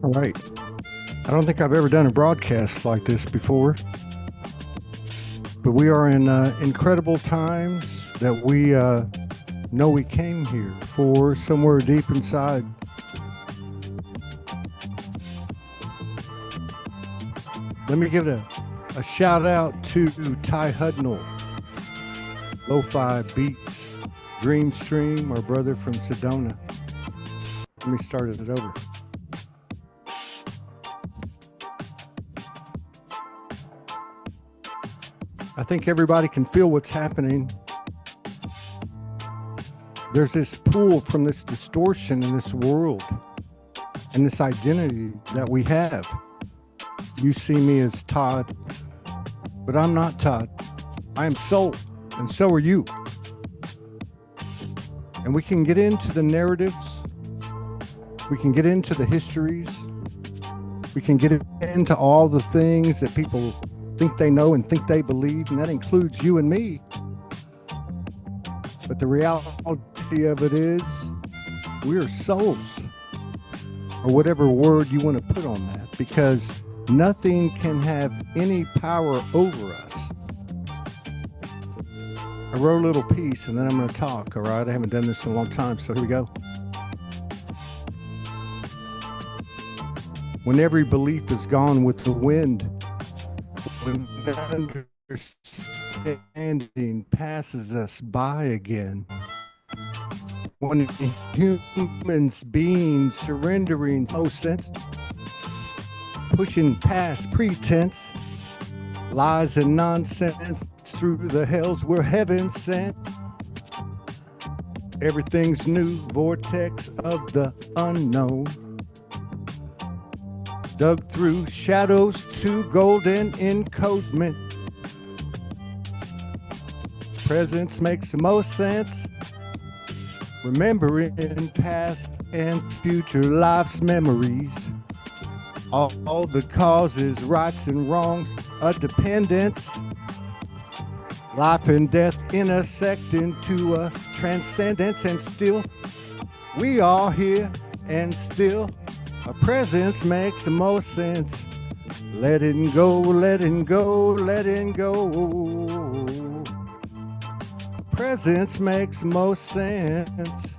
All right. I don't think I've ever done a broadcast like this before, but we are in incredible times that we know we came here for somewhere deep inside. Let me give a shout out to Ty Hudnall, Lo-Fi Beats, Dream Stream, our brother from Sedona. Let me start it over. I think everybody can feel what's happening. There's this pull from this distortion in this world and this identity that we have. You see me as Todd, but I'm not Todd. I am Soul, and so are you. And we can get into the narratives. We can get into the histories. We can get into all the things that people think they know and think they believe, and that includes you and me. But the reality of it is we are souls, or whatever word you want to put on that, because nothing can have any power over us. I wrote a little piece and then I'm going to talk, all right? I haven't done this in a long time, so here we go. When every belief is gone with the wind, when understanding passes us by again, when humans being surrendering no sense, pushing past pretense, lies and nonsense through the hells where heaven sent, everything's new, vortex of the unknown, dug through shadows to golden encodement. Presence makes the most sense, remembering past and future life's memories, all the causes, rights and wrongs, a dependence, life and death intersect into a transcendence, and still we are here, and still a presence makes the most sense. Letting go, letting go, letting go. Presence makes the most sense.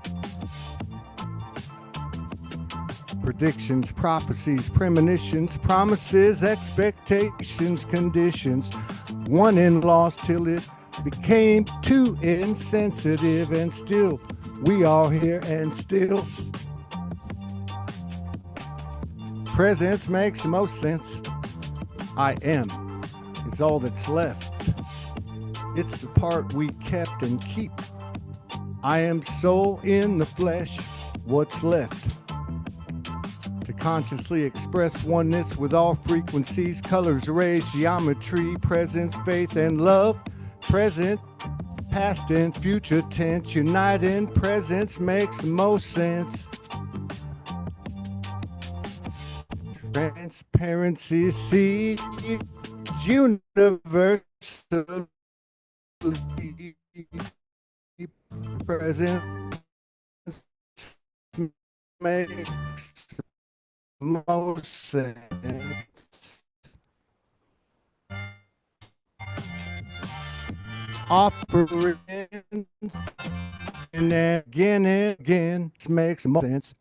Predictions, prophecies, premonitions, promises, expectations, conditions, won and lost till it became too insensitive, and still we are here, and still presence makes the most sense. I am is all that's left. It's the part we kept and keep. I am soul in the flesh, what's left? To consciously express oneness with all frequencies, colors, rays, geometry, presence, faith, and love. Present, past, and future tense, uniting presence makes the most sense. Transparency sees universally present makes most sense. Offerings and again makes most sense.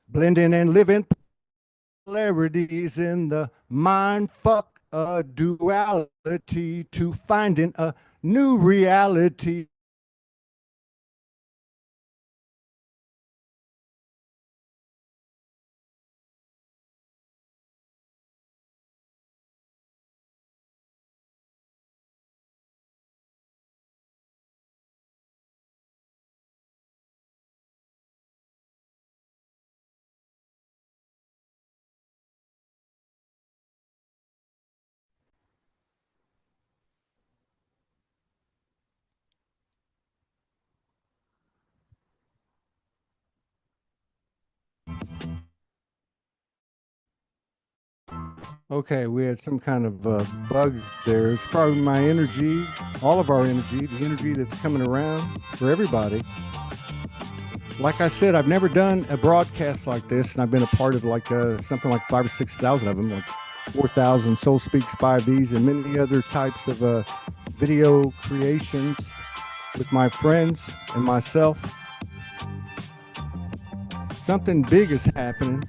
Blending and living polarities in the mind, fuck a duality to finding a new reality. Okay, we had some kind of bug there. It's probably my energy, all of our energy, the energy that's coming around for everybody. like I said, I've never done a broadcast like this, and I've been a part of like something like 5 or 6,000 of them, like 4,000 Soul Speaks 5Ds and many other types of video creations with my friends and myself. Something big is happening,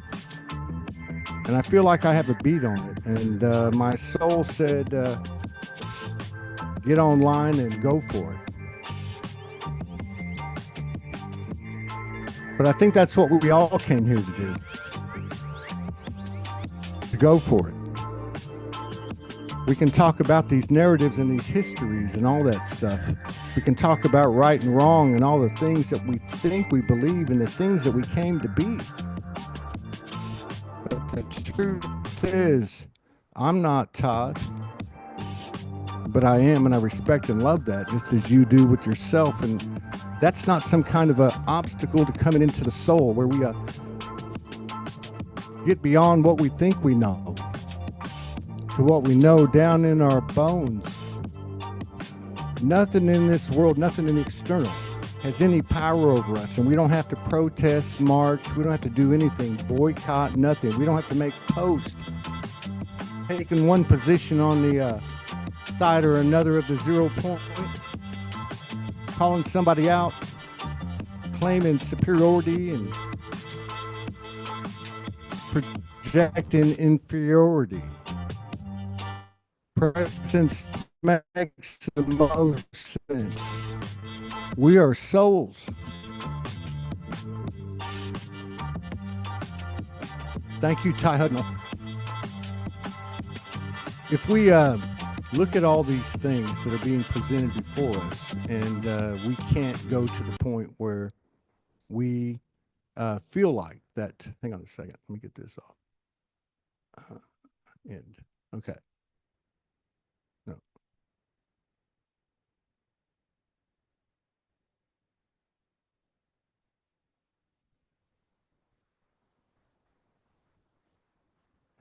and I feel like I have a beat on it. And my soul said, get online and go for it. But I think that's what we all came here to do, to go for it. We can talk about these narratives and these histories and all that stuff. We can talk about right and wrong and all the things that we think we believe and the things that we came to be. But the truth is, I'm not Todd, but I am, and I respect and love that, just as you do with yourself. And that's not some kind of an obstacle to coming into the soul, where we get beyond what we think we know to what we know down in our bones. Nothing in this world, nothing in the external has any power over us, and we don't have to protest, march, we don't have to do anything, boycott, nothing. We don't have to make posts taking one position on the side or another of the 0 point, calling somebody out, claiming superiority and projecting inferiority. Presence makes the most sense. We are souls. Thank you, Ty Hudnall. If we look at all these things that are being presented before us, and we can't go to the point where we feel like that. Hang on a second. Let me get this off. End. Okay. No.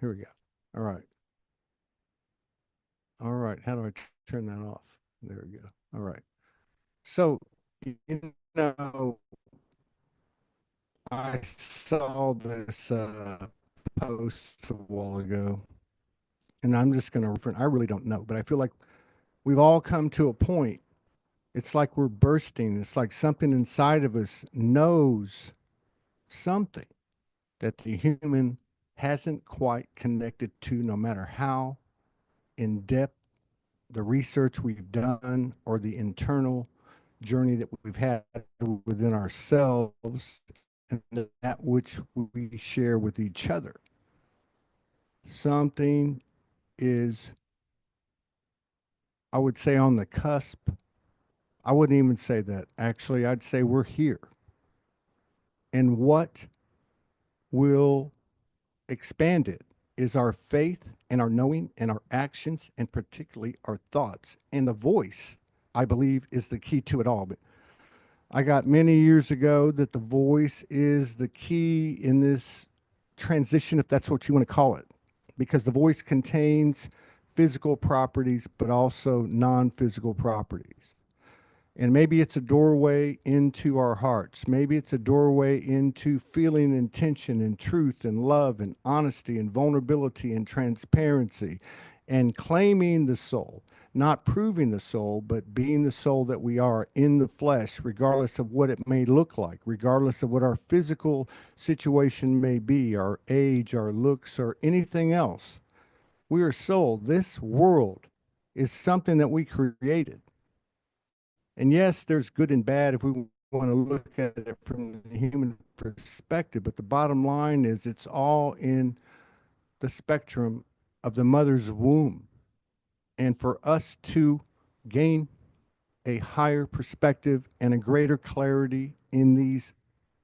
Here we go. All right. All right. How do I turn that off? There we go. All right. So, you know, I saw this post a while ago, and I'm just going to, I really don't know, but I feel like we've all come to a point. It's like we're bursting. It's like something inside of us knows something that the human hasn't quite connected to, no matter how in depth the research we've done or the internal journey that we've had within ourselves and that which we share with each other. Something is, I would say, on the cusp. I wouldn't even say that. Actually, I'd say we're here. And what will expand it is our faith and our knowing and our actions, and particularly our thoughts. And the voice, I believe, is the key to it all. But I got many years ago that the voice is the key in this transition, if that's what you want to call it, because the voice contains physical properties, but also non-physical properties. And maybe it's a doorway into our hearts. Maybe it's a doorway into feeling intention and truth and love and honesty and vulnerability and transparency and claiming the soul, not proving the soul, but being the soul that we are in the flesh, regardless of what it may look like, regardless of what our physical situation may be, our age, our looks, or anything else. We are soul. This world is something that we created. And yes, there's good and bad if we want to look at it from the human perspective, but the bottom line is it's all in the spectrum of the mother's womb. And for us to gain a higher perspective and a greater clarity in these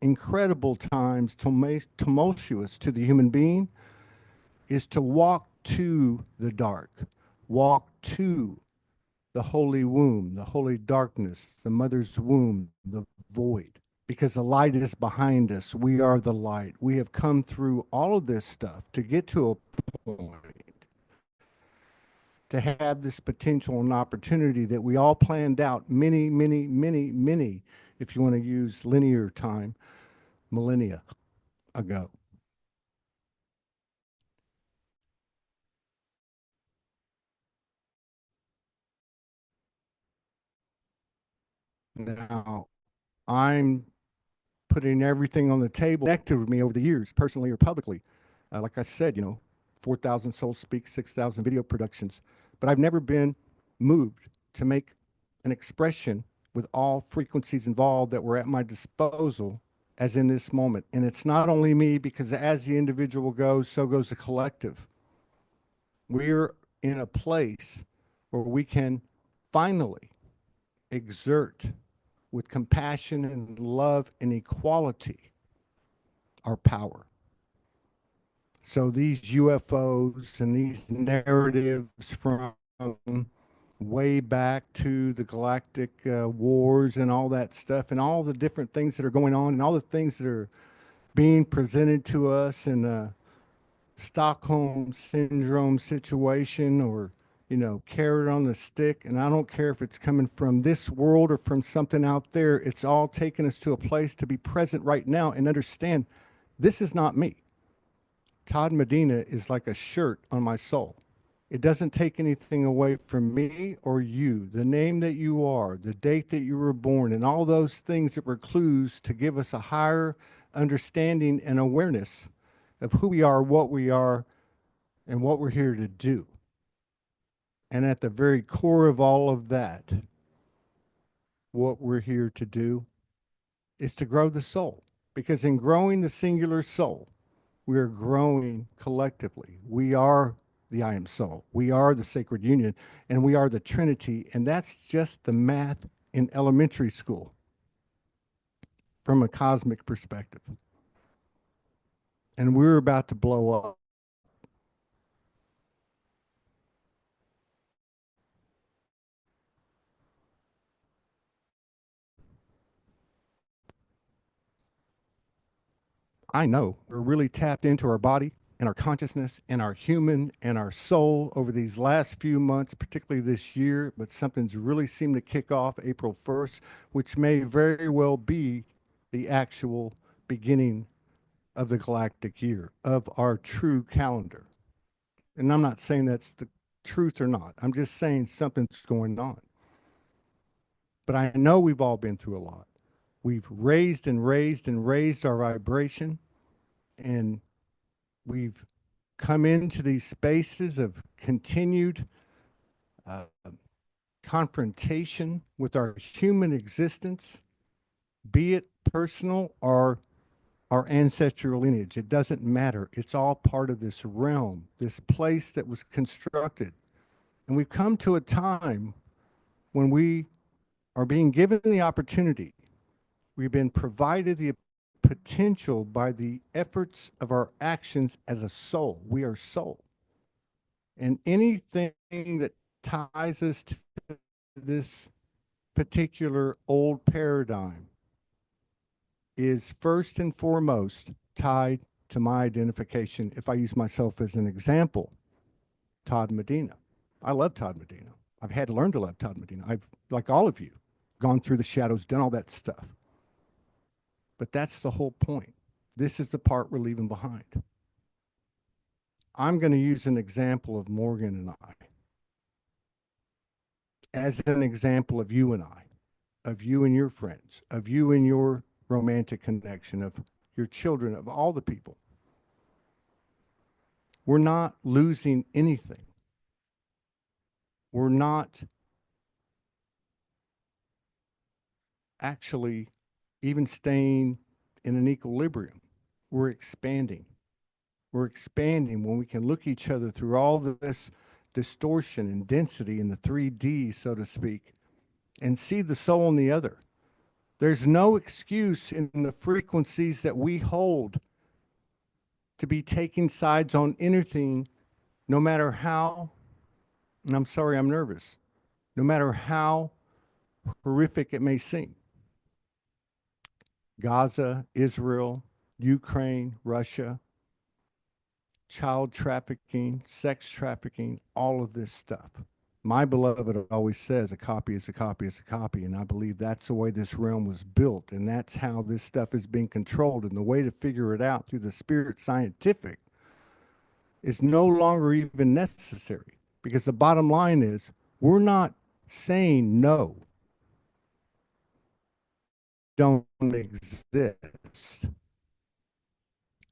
incredible times, tumultuous to the human being, is to walk to the dark, walk to the holy womb, the holy darkness, the mother's womb, the void, because the light is behind us. We are the light. We have come through all of this stuff to get to a point to have this potential and opportunity that we all planned out many, if you want to use linear time, millennia ago. Now, I'm putting everything on the table connected with me over the years, personally or publicly. Like I said, 4,000 Soul Speak, 6,000 video productions. But I've never been moved to make an expression with all frequencies involved that were at my disposal as in this moment. And it's not only me, because as the individual goes, so goes the collective. We're in a place where we can finally exert with compassion and love and equality our power. So these UFOs and these narratives from way back to the galactic wars and all that stuff and all the different things that are going on and all the things that are being presented to us in a Stockholm syndrome situation, or carrot on the stick. And I don't care if it's coming from this world or from something out there, it's all taking us to a place to be present right now and understand this is not me. Todd Medina is like a shirt on my soul. It doesn't take anything away from me or you, the name that you are, the date that you were born, and all those things that were clues to give us a higher understanding and awareness of who we are, and what we're here to do. And at the very core of all of that, what we're here to do is to grow the soul. Because in growing the singular soul, we are growing collectively. We are the I am soul. We are the sacred union, and we are the Trinity. And that's just the math in elementary school from a cosmic perspective. And we're about to blow up. I know we're really tapped into our body and our consciousness and our human and our soul over these last few months, particularly this year, but something's really seemed to kick off April 1st, which may very well be the actual beginning of the galactic year, of our true calendar. And I'm not saying that's the truth or not. I'm just saying something's going on. But I know we've all been through a lot. We've raised and raised and raised our vibration, and we've come into these spaces of continued uh, confrontation with our human existence, be it personal or our ancestral lineage. It doesn't matter. It's all part of this realm, this place that was constructed. And we've come to a time when we are being given the opportunity. We've been provided the potential by the efforts of our actions as a soul. We are soul. And anything that ties us to this particular old paradigm is first and foremost tied to my identification. If I use myself as an example, Todd Medina. I love Todd Medina. I've had to learn to love Todd Medina. I've, like all of you, gone through the shadows, done all that stuff. But that's the whole point. This is the part we're leaving behind. I'm going to use an example of Morgan and I as an example of you and I, of you and your friends, of you and your romantic connection, of your children, of all the people. We're not losing anything. We're not actually even staying in an equilibrium. We're expanding. We're expanding when we can look each other through all this distortion and density in the 3D, so to speak, and see the soul in the other. There's no excuse in the frequencies that we hold to be taking sides on anything, no matter how, and I'm sorry, I'm nervous, no matter how horrific it may seem. Gaza, Israel, Ukraine, Russia, child trafficking, sex trafficking, all of this stuff. my beloved always says a copy is a copy is a copy. And I believe that's the way this realm was built. And that's how this stuff is being controlled. And the way to figure it out through the spirit scientific is no longer even necessary, because the bottom line is we're not saying no, don't exist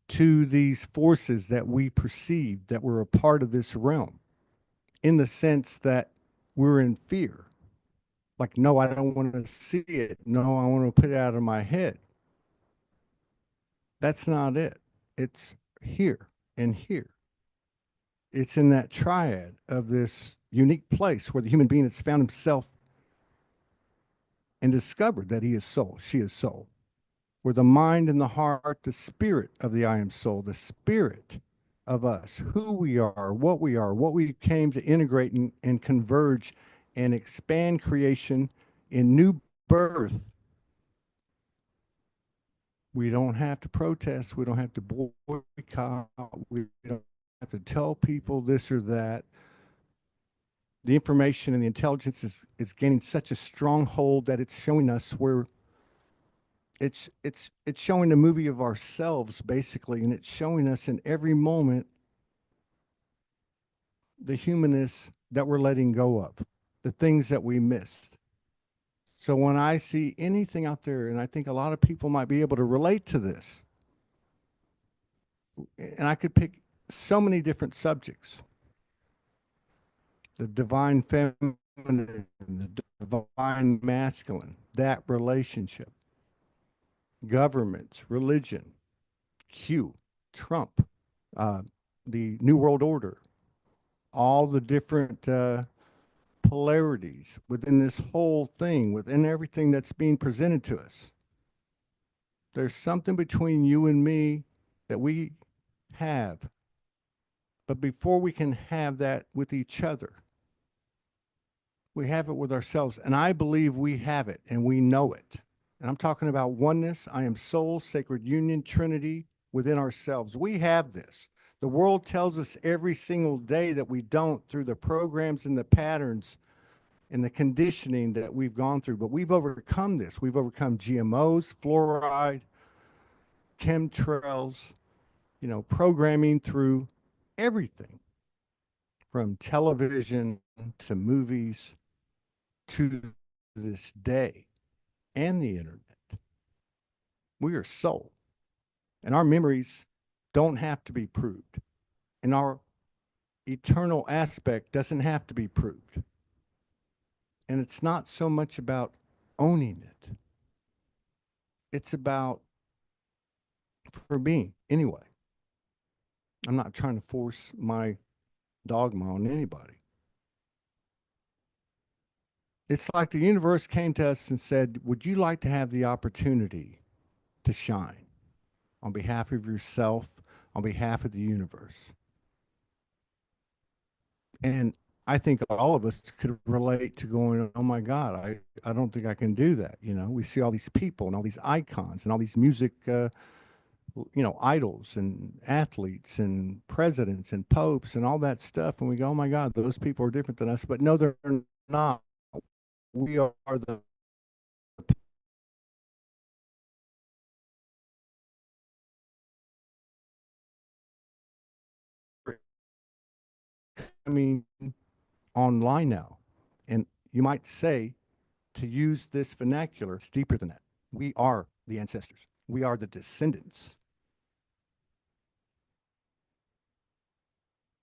to these forces that we perceive that were a part of this realm, in the sense that we're in fear. Like, no, I don't want to see it. No, I want to put it out of my head. That's not it. It's here and here. It's in that triad of this unique place where the human being has found himself and discovered that he is soul, she is soul, where the mind and the heart, the spirit of the I am soul, the spirit of us, who we are, what we came to integrate and converge and expand creation in new birth. We don't have to protest. We don't have to boycott. We don't have to tell people this or that. The information and the intelligence is gaining such a strong hold that it's showing us where it's showing a movie of ourselves, basically, and it's showing us in every moment the humanness that we're letting go of, the things that we missed. So when I see anything out there, and I think a lot of people might be able to relate to this, and I could pick so many different subjects: the divine feminine, the divine masculine, that relationship, governments, religion, Q, Trump, uh, the New World Order, all the different polarities within this whole thing, within everything that's being presented to us. There's something between you and me that we have. But before we can have that with each other, we have it with ourselves. And I believe we have it and we know it. And I'm talking about oneness. I am soul, sacred union, Trinity within ourselves. We have this. The world tells us every single day that we don't, through the programs and the patterns and the conditioning that we've gone through. But we've overcome this. We've overcome GMOs, fluoride, chemtrails, programming through everything from television to movies to this day and the internet. We are soul, and our memories don't have to be proved, and our eternal aspect doesn't have to be proved. And it's not so much about owning it. It's about, for me anyway, I'm not trying to force my dogma on anybody. It's like the universe came to us and said, would you like to have the opportunity to shine on behalf of yourself, on behalf of the universe? And I think all of us could relate to going, oh my God, I don't think I can do that. We see all these people and all these icons and all these music, idols and athletes and presidents and popes and all that stuff. And we go, oh my God, those people are different than us. But no, they're not. We are the online now. And you might say, to use this vernacular, it's deeper than that. We are the ancestors. We are the descendants.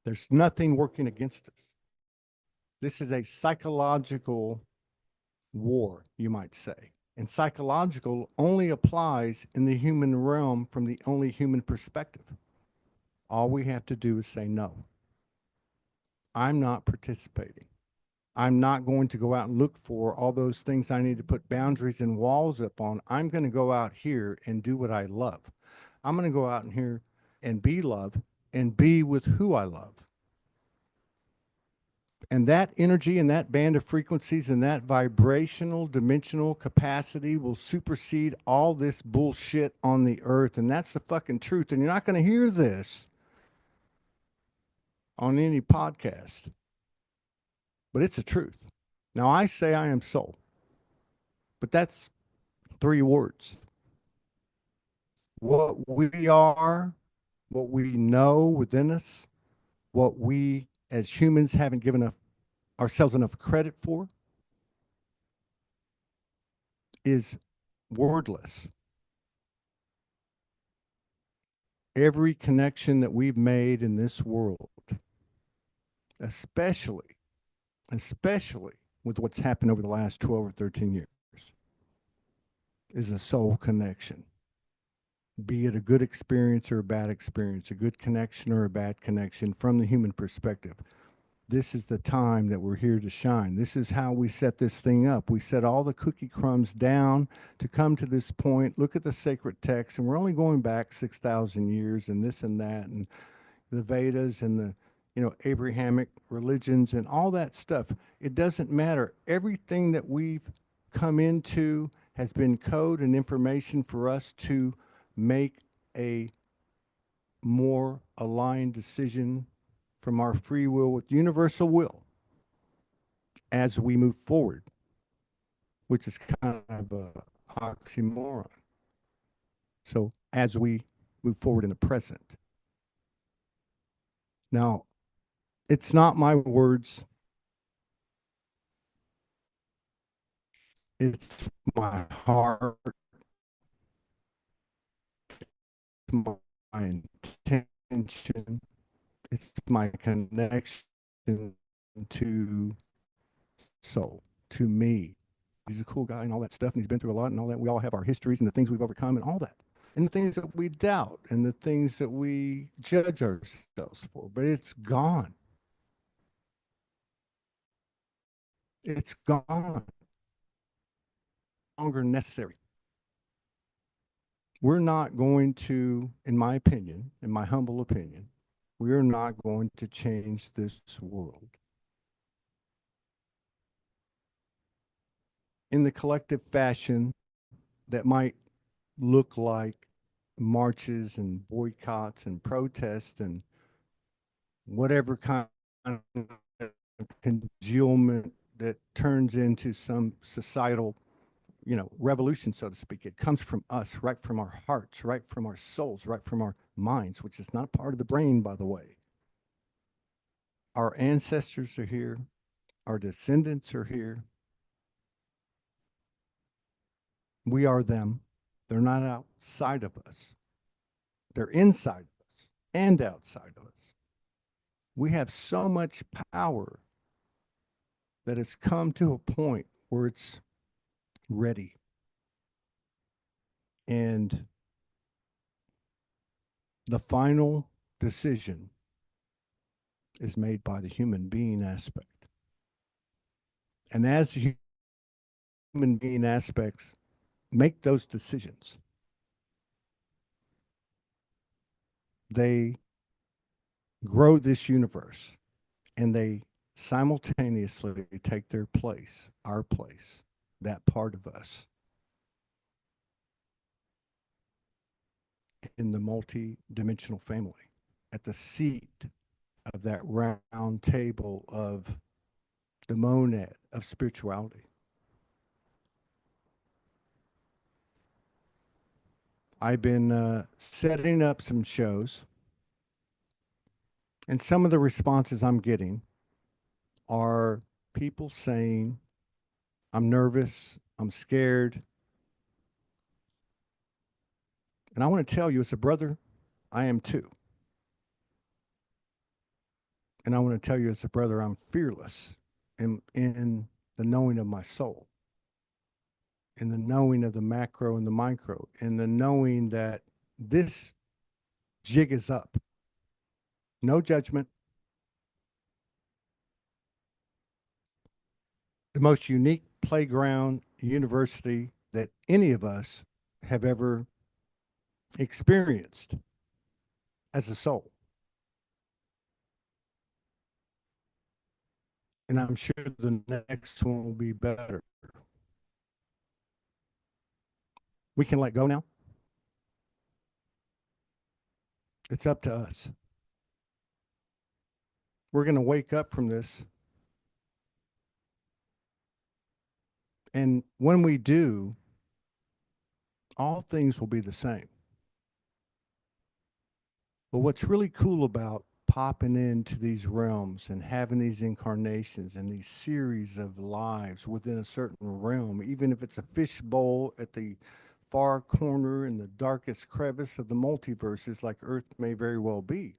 There's nothing working against us. This is a psychological war, you might say. And psychological only applies in the human realm from the only human perspective. All we have to do is say no. I'm not participating. I'm not going to go out and look for all those things I need to put boundaries and walls up on. I'm going to go out here and do what I love. I'm going to go out in here and be love and be with who I love. And that energy and that band of frequencies and that vibrational dimensional capacity will supersede all this bullshit on the earth. And that's the fucking truth. And you're not going to hear this on any podcast. but it's the truth. Now, I say I am soul, but that's three words. What we are, what we know within us, what we as humans haven't given ourselves enough credit for is wordless. Every connection that we've made in this world, especially, especially with what's happened over the last 12 or 13 years, is a soul connection. Be it a good experience or a bad experience, a good connection or a bad connection from the human perspective. This is the time that we're here to shine. This is how we set this thing up. We set all the cookie crumbs down to come to this point. Look at the sacred text, and we're only going back 6,000 years and this and that, and the Vedas and the Abrahamic religions and all that stuff. It doesn't matter. Everything that we've come into has been code and information for us to make a more aligned decision from our free will with universal will as we move forward, which is kind of a oxymoron. So as we move forward in the present. Now, it's not my words. It's my heart, my intention. It's my connection to soul, to me. He's a cool guy and all that stuff, and he's been through a lot and all that. We all have our histories and the things we've overcome and all that. And the things that we doubt and the things that we judge ourselves for. But it's gone. It's gone. No longer necessary. We're not going to, in my opinion, in my humble opinion, we are not going to change this world in the collective fashion that might look like marches and boycotts and protests and whatever kind of congealment that turns into some societal, revolution, so to speak. It comes from us, right from our hearts, right from our souls, right from our minds, which is not part of the brain, by the way. Our ancestors are here. Our descendants are here. We are them. They're not outside of us. They're inside of us and outside of us. We have so much power that it's come to a point where it's ready. And the final decision is made by the human being aspect. And as the human being aspects make those decisions, they grow this universe and they simultaneously take their place, our place, that part of us in the multi-dimensional family, at the seat of that round table of the monad of spirituality. I've been setting up some shows, and some of the responses I'm getting are people saying, I'm nervous, I'm scared. And I want to tell you, as a brother, I am too. And I want to tell you, as a brother, I'm fearless in the knowing of my soul, in the knowing of the macro and the micro, in the knowing that this jig is up. No judgment. The most unique playground university that any of us have ever experienced as a soul. And I'm sure the next one will be better. We can let go now. It's up to us. We're going to wake up from this And when we do, all things will be the same. But what's really cool about popping into these realms and having these incarnations and these series of lives within a certain realm, even if it's a fishbowl at the far corner in the darkest crevice of the multiverses, like Earth may very well be,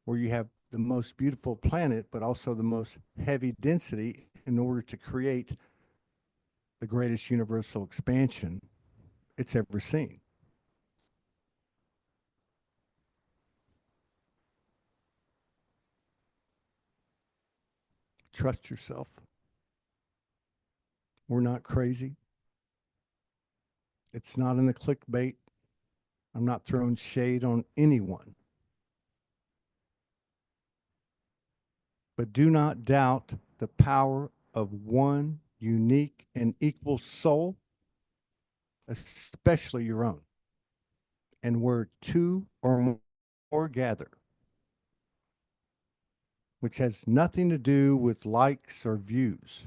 where you have the most beautiful planet, but also the most heavy density in order to create the greatest universal expansion it's ever seen. Trust yourself. We're not crazy. It's not in the clickbait. I'm not throwing shade on anyone. But do not doubt the power of one unique and equal soul, especially your own. And where two or more gather, which has nothing to do with likes or views.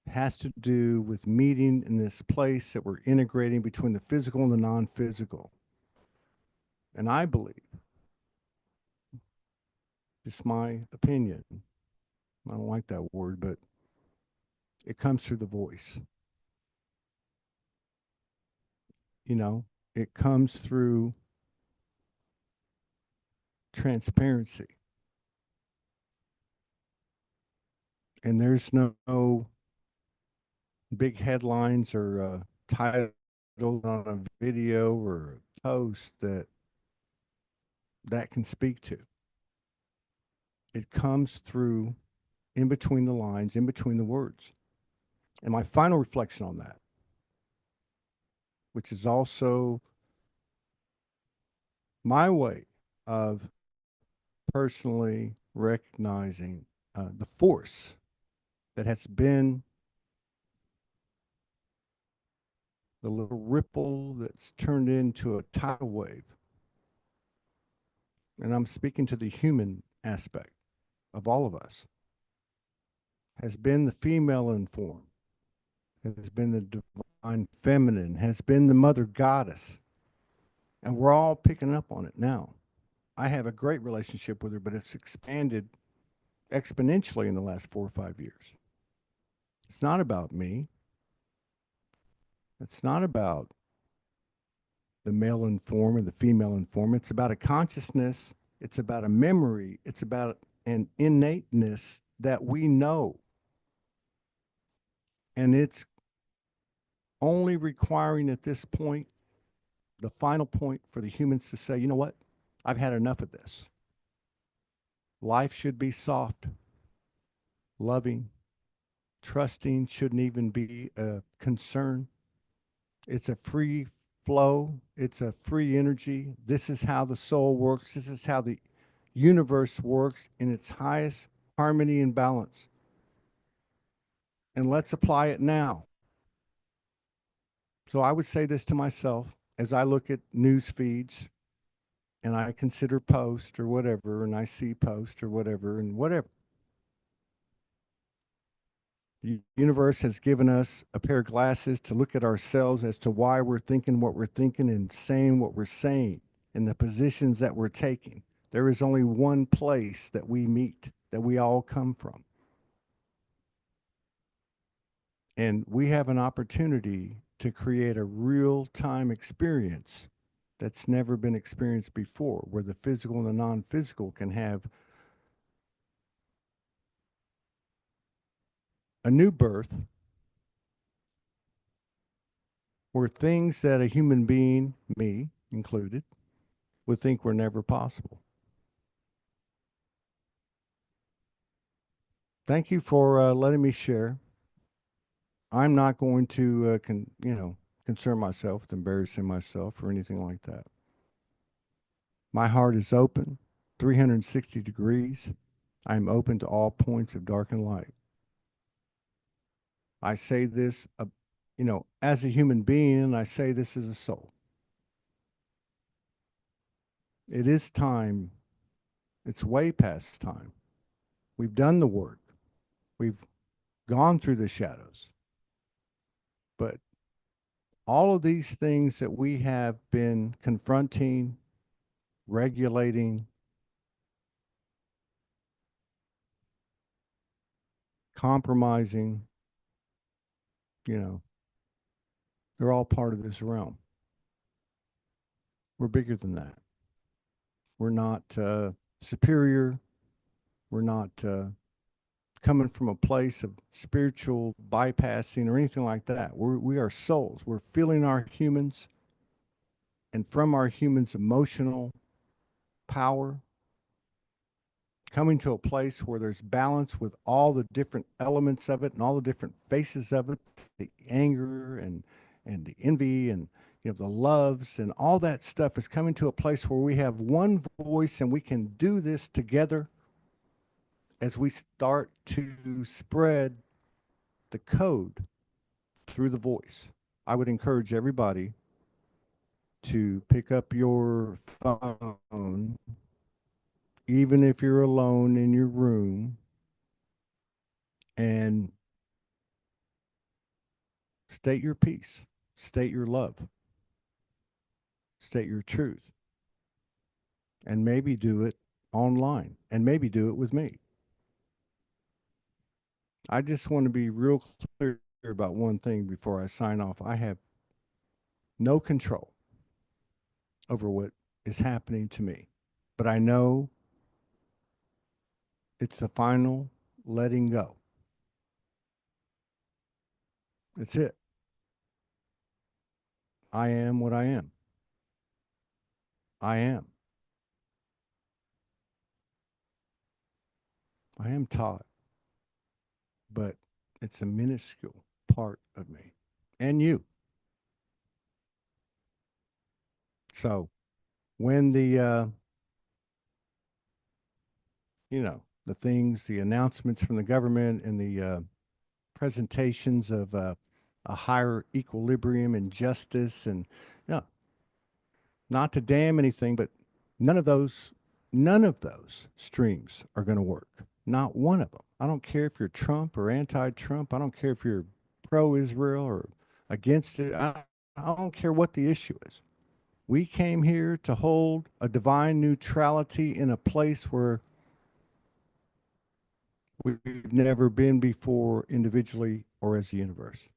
It has to do with meeting in this place that we're integrating between the physical and the non physical. And I believe, just my opinion, I don't like that word, but it comes through the voice. You know, it comes through transparency. And there's no big headlines or titles on a video or a post that can speak to. It comes through in between the lines, in between the words. And my final reflection on that, which is also my way of personally recognizing the force that has been the little ripple that's turned into a tidal wave. And I'm speaking to the human aspect of all of us, has been the female in form, has been the divine feminine, has been the mother goddess. And we're all picking up on it now. I have a great relationship with her, but it's expanded exponentially in the last 4 or 5 years. It's not about me. It's not about the male in form or the female in form. It's about a consciousness. It's about a memory. It's about an innateness that we know. And it's only requiring at this point, the final point for the humans to say, you know what? I've had enough of this. Life should be soft, loving, trusting shouldn't even be a concern. It's a free flow. It's a free energy. This is how the soul works. This is how the universe works in its highest harmony and balance. And let's apply it now. So I would say this to myself as I look at news feeds and I consider posts or whatever, and I see posts or whatever, and whatever. The universe has given us a pair of glasses to look at ourselves as to why we're thinking what we're thinking and saying what we're saying and the positions that we're taking. There is only one place that we meet, that we all come from. And we have an opportunity to create a real time experience that's never been experienced before, where the physical and the non physical can have a new birth, where things that a human being, me included, would think were never possible. Thank you for letting me share. I'm not going to, concern myself with embarrassing myself or anything like that. My heart is open, 360 degrees. I'm open to all points of dark and light. I say this, as a human being, and I say this as a soul. It is time. It's way past time. We've done the work. We've gone through the shadows. But all of these things that we have been confronting, regulating, compromising, you know, they're all part of this realm. We're bigger than that. We're not superior. We're not coming from a place of spiritual bypassing or anything like that. We are souls. We're feeling our humans, and from our humans' emotional power, coming to a place where there's balance with all the different elements of it and all the different faces of it, the anger and the envy and the loves and all that stuff is coming to a place where we have one voice and we can do this together as we start to spread the code through the voice. I would encourage everybody to pick up your phone, even if you're alone in your room, and state your peace, state your love, state your truth, and maybe do it online, and maybe do it with me. I just want to be real clear about one thing before I sign off. I have no control over what is happening to me, but I know it's the final letting go. That's it. I am what I am. I am. I am taught, but it's a minuscule part of me and you. So when the things, the announcements from the government and the presentations of a higher equilibrium and justice and, not to damn anything, but none of those, none of those streams are going to work. Not one of them. I don't care if you're Trump or anti-Trump. I don't care if you're pro-Israel or against it. I don't care what the issue is. We came here to hold a divine neutrality in a place where we've never been before, individually or as a universe.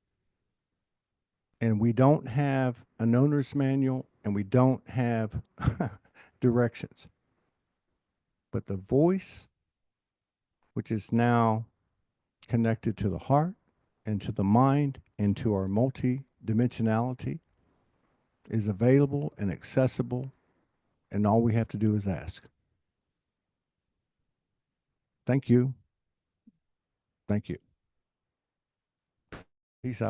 And we don't have an owner's manual and we don't have directions. But the voice, which is now connected to the heart and to the mind and to our multi-dimensionality, is available and accessible, and all we have to do is ask. Thank you. Thank you. Peace out.